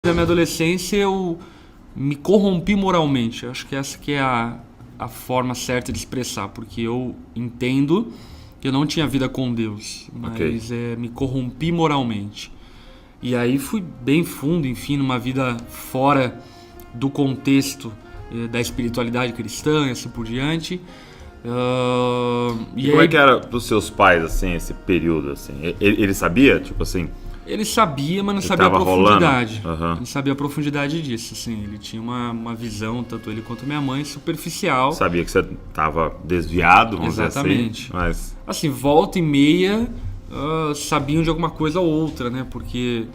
Na minha adolescência eu me corrompi moralmente. Acho que essa que é a forma certa de expressar, porque eu entendo que eu não tinha vida com Deus, mas me corrompi moralmente. E aí fui bem fundo, enfim, numa vida fora do contexto da espiritualidade cristã e assim por diante. E como é que era pros seus pais, assim, esse período, assim? Ele sabia, tipo assim... Ele sabia, mas não sabia a profundidade. Uhum. Não sabia a profundidade disso, assim. Ele tinha uma visão, tanto ele quanto minha mãe, superficial. Sabia que você estava desviado, vamos Exatamente. dizer assim. Mas... assim, volta e meia, sabiam de alguma coisa ou outra, né? Porque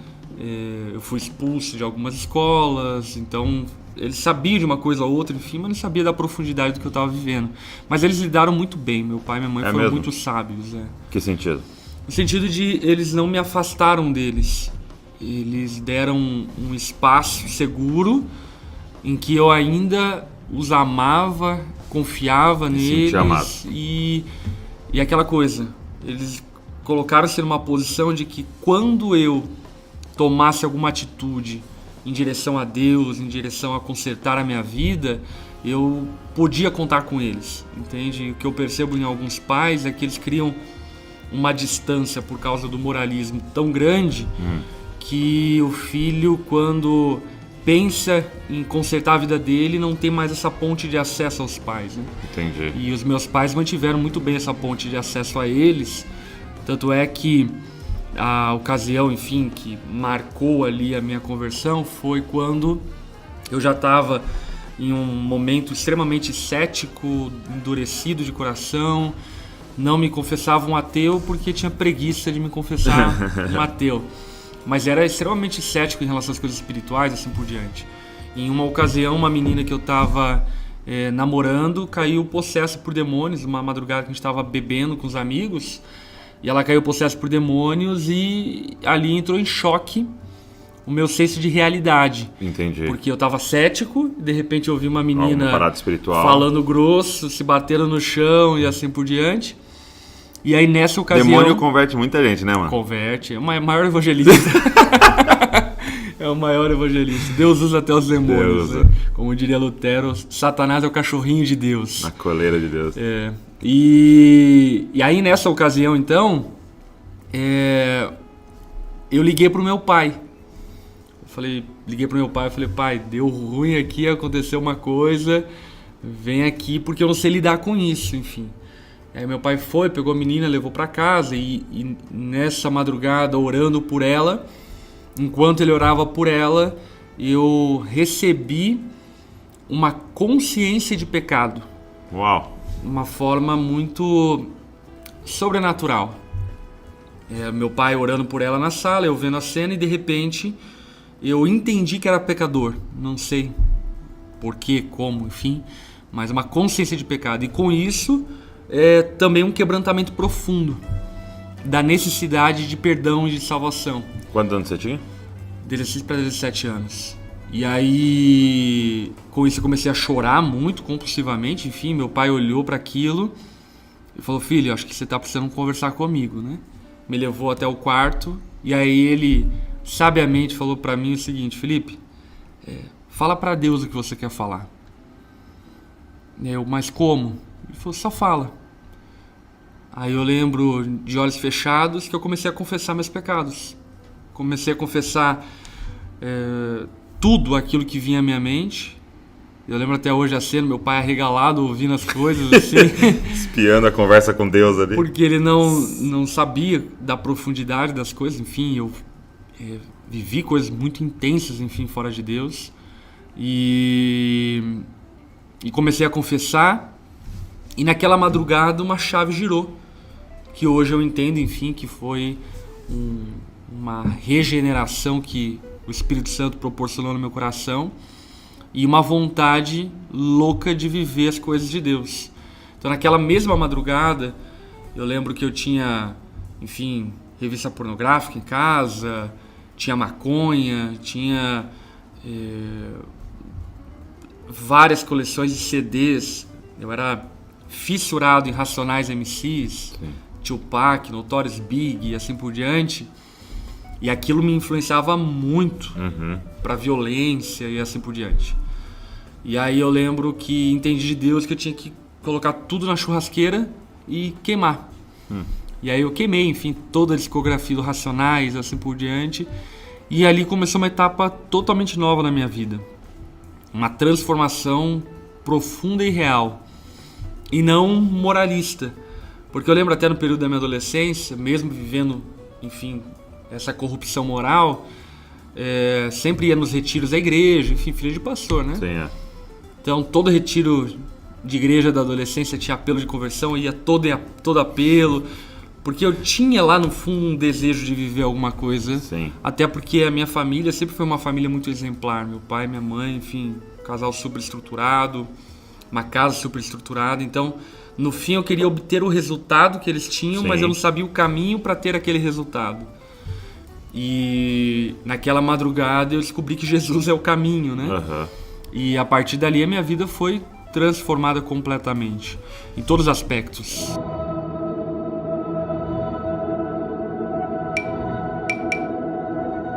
eu fui expulso de algumas escolas, então eles sabiam de uma coisa ou outra, enfim, mas não sabia da profundidade do que eu estava vivendo. Mas eles lidaram muito bem, meu pai e minha mãe foram mesmo? muito sábios. Que sentido? No sentido de eles não me afastaram deles. Eles deram um espaço seguro em que eu ainda os amava, confiava neles. Sentia amado. E aquela coisa, eles colocaram-se numa posição de que quando eu tomasse alguma atitude em direção a Deus, em direção a consertar a minha vida, eu podia contar com eles, entende? O que eu percebo em alguns pais é que eles criam uma distância por causa do moralismo tão grande que o filho, quando pensa em consertar a vida dele, não tem mais essa ponte de acesso aos pais, né? Entendi. E os meus pais mantiveram muito bem essa ponte de acesso a eles, tanto é que a ocasião, enfim, que marcou ali a minha conversão foi quando eu já estava em um momento extremamente cético, endurecido de coração. Não me confessava um ateu porque tinha preguiça de me confessar um ateu. Mas era extremamente cético em relação às coisas espirituais, assim por diante. Em uma ocasião, uma menina que eu estava namorando caiu possessa por demônios. Uma madrugada que a gente estava bebendo com os amigos, e ela caiu possessa por demônios, e ali entrou em choque o meu senso de realidade. Entendi. Porque eu estava cético, e de repente eu ouvi uma menina parada espiritual, falando grosso, se batendo no chão e assim por diante. E aí nessa ocasião... Demônio converte muita gente, né, mano? Converte. É o maior evangelista. É o maior evangelista. Deus usa até os demônios. Né? Como diria Lutero, Satanás é o cachorrinho de Deus. A coleira de Deus. E aí nessa ocasião, então, eu liguei pro meu pai. Liguei pro meu pai e falei, pai, deu ruim aqui, aconteceu uma coisa, vem aqui porque eu não sei lidar com isso, enfim. Aí meu pai foi, pegou a menina, levou para casa e nessa madrugada, orando por ela, enquanto ele orava por ela, eu recebi uma consciência de pecado. Uau! Uma forma muito sobrenatural. Meu pai orando por ela na sala, eu vendo a cena e de repente eu entendi que era pecador. Não sei porquê, como, enfim, mas uma consciência de pecado. E com isso... também um quebrantamento profundo da necessidade de perdão e de salvação. Quantos anos você tinha? 16 para 17 anos. E aí, com isso eu comecei a chorar muito, compulsivamente. Enfim, meu pai olhou para aquilo e falou, filho, acho que você tá precisando conversar comigo, né? Me levou até o quarto e aí ele sabiamente falou para mim o seguinte, Felipe, fala para Deus o que você quer falar. Mas como? Ele falou, só fala. Aí eu lembro de olhos fechados que eu comecei a confessar meus pecados. Comecei a confessar tudo aquilo que vinha à minha mente. Eu lembro até hoje a cena, meu pai arregalado ouvindo as coisas assim. Espiando a conversa com Deus ali. Porque ele não sabia da profundidade das coisas. Enfim, eu vivi coisas muito intensas, enfim, fora de Deus. E comecei a confessar. E naquela madrugada uma chave girou, que hoje eu entendo, enfim, que foi uma regeneração que o Espírito Santo proporcionou no meu coração e uma vontade louca de viver as coisas de Deus. Então naquela mesma madrugada, eu lembro que eu tinha, enfim, revista pornográfica em casa, tinha maconha, tinha várias coleções de CDs, eu era fissurado em Racionais MCs, Tupac, Notorious Big e assim por diante. E aquilo me influenciava muito. para violência e assim por diante. E aí eu lembro que entendi de Deus que eu tinha que colocar tudo na churrasqueira e queimar. E aí eu queimei, enfim, toda a discografia do Racionais, assim por diante. E ali começou uma etapa totalmente nova na minha vida. Uma transformação profunda e real. E não moralista. Porque eu lembro até no período da minha adolescência, mesmo vivendo, enfim, essa corrupção moral, sempre ia nos retiros da igreja, enfim, filho de pastor, né? Sim, é. Então todo retiro de igreja da adolescência tinha apelo de conversão, eu ia todo apelo, porque eu tinha lá no fundo um desejo de viver alguma coisa. Sim. Até porque a minha família sempre foi uma família muito exemplar, meu pai, minha mãe, enfim, um casal super estruturado, uma casa super estruturada, então no fim eu queria obter o resultado que eles tinham, Sim. mas eu não sabia o caminho para ter aquele resultado. E naquela madrugada eu descobri que Jesus é o caminho, né? Uhum. E a partir dali a minha vida foi transformada completamente, em todos os aspectos.